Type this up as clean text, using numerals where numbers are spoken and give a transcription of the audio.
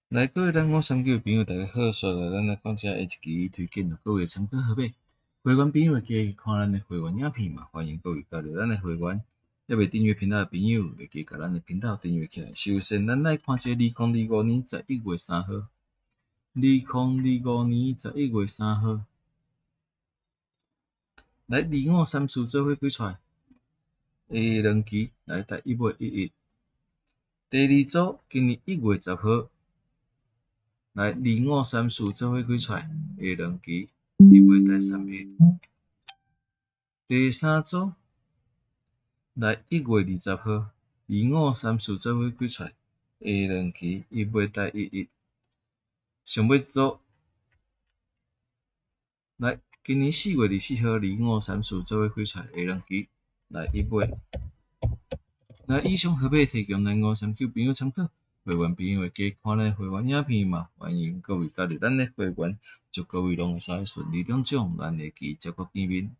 来，各位咱我三九朋友，大家好，所来咱来讲下一期推荐，各位参考好买。会员朋友记看咱的会员影片嘛，欢迎各位加入咱的会员。还未订阅频道的朋友，会记甲咱的频道订阅起来。首先，咱来看这2025年11月3号，2025年11月3号，来2534做伙举出来。下两期来第1月1日，第二组今年1月10号。来2534做伙举出来，下两期1月第3日，第三組來1月20號2534做伙舉出來，下兩期1月第1日，上尾一組來今年4月24號2534做伙舉出來，下兩期來1月。來以上號碼提供咱539朋友參考。會員朋友會記看咱會員影片嘛，歡迎各位加入咱的會員，祝各位攏會使順利中獎，咱下期接觸見面。